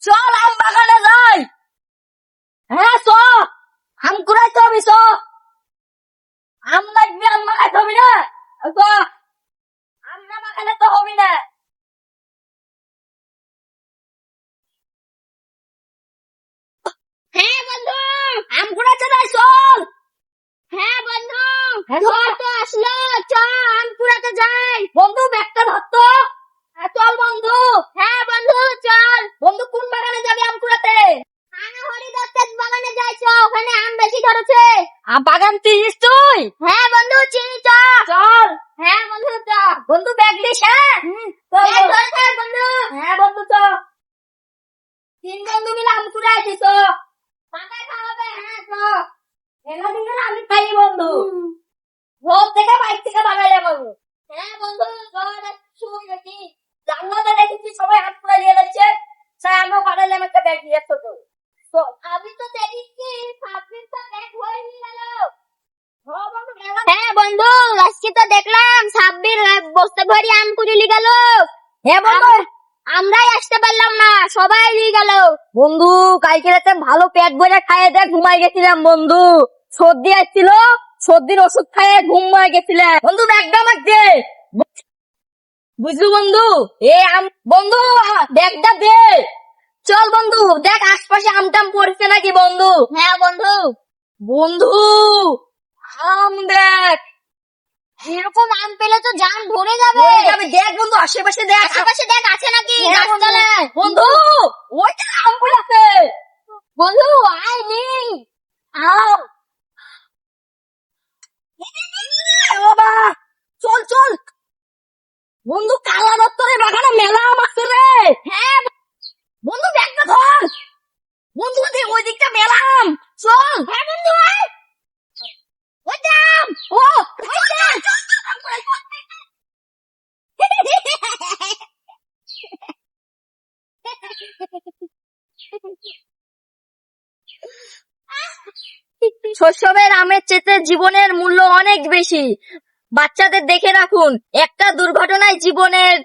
চল আম বাগানে যাই। হ্যাঁ চ, আম কুড়াইতে হবি চ। আম লাগবে, আম মাখাইতে হবি না। চ, আম না মাখালে তো হবি না। হ্যাঁ বন্ধু। আম কুড়াইতে যাই চল। হ্যাঁ বন্ধু, হ্যাঁ, ঝড় তো আসলো, চ আম কুড়াতে যাই। বন্ধু ব্যাগটা ধরতো। হ্যাঁ, চল বন্ধু। হ্যাঁ বন্ধু চল। বন্ধু কোন বাগানে যাবি আম কুড়াতে? আমি হরিদত্তের বাগানে যাই, চ ওখানে আম বেশি ধরেছে। আম বাগান চিনিস তুই? হ্যাঁ বন্ধু চিনি, চ। চল। হ্যাঁ বন্ধু চ। বন্ধু ব্যাগ দিস। হ্যাঁ চল, ব্যাগ চল। ধরে থাক বন্ধু। হ্যাঁ বন্ধু চ। তিন বন্ধু মিলে আম কুড়াইছি চ। মাথায় খাওয়াবে, হ্যাঁ চ। এলা দিন আমি খাই বন্ধু। রোদ থেকে বাইক থেকে বাগাইলে বন্ধু। হ্যাঁ বন্ধু চল, শুই নাকি। জানলাতে দেখেছি সবাই হাত পুরা নিয়ে যাচ্ছে। স্যার আমরা বাগাইলাম একটা ব্যাগ নিয়ে আসতো তো। তো আমি তো দেখি সাবমিটটা ব্যাগ হয়ে নিয়ে গেল। বন্ধু মেলা। হ্যাঁ বন্ধু, আজকে তো দেখলাম সাব্বির বস্তা ভরি আম কুড়িয়ে গেল। হ্যাঁ বন্ধু। আমরাই আসতে পারলাম না, সবাই নিয়ে গেল। বন্ধু কালকে রাতে ভালো পেট ভরে খাইয়ে দেখ ঘুমাই গেছিলাম বন্ধু। সর্দি আসছিল, সর্দির ওষুধ খাইয়ে ঘুমাই গেছিলাম বন্ধু। ব্যাগটা আমাকে দে। বুঝলি বন্ধু? বন্ধু ব্যাগটা দে। চল বন্ধু, দেখ আশপাশে আমটাম পড়ছে নাকি বন্ধু। হ্যাঁ বন্ধু। বন্ধু আম দেখ। এরকম আম পেলে তো জান ভরে যাবে। ওই যাবে, দেখ বন্ধু আশেপাশে দেখ। আশেপাশে দেখ আছে নাকি হ্যাঁ বন্ধু। গাছতলায়। বন্ধু ওইটা আম পড়েছে। বন্ধু আয় নি। আম। এ বাবা, চল চল বন্ধু, কালা দত্তরের বাগানে মেলা আম আছে রে। হ্যাঁ বন্ধু ব্যাগটা ধর। বন্ধু ওই দিকটা মেলা আম। চল। হ্যাঁ বন্ধু আয়। ওইটা আম। ও ওইটা। চল, চল, আম কুড়াই, চল। শৈশবের আমের চেয়ে জীবনের মূল্য অনেক বেশি। বাচ্চাদের দেখে রাখুন, একটা দুর্ঘটনায় জীবনের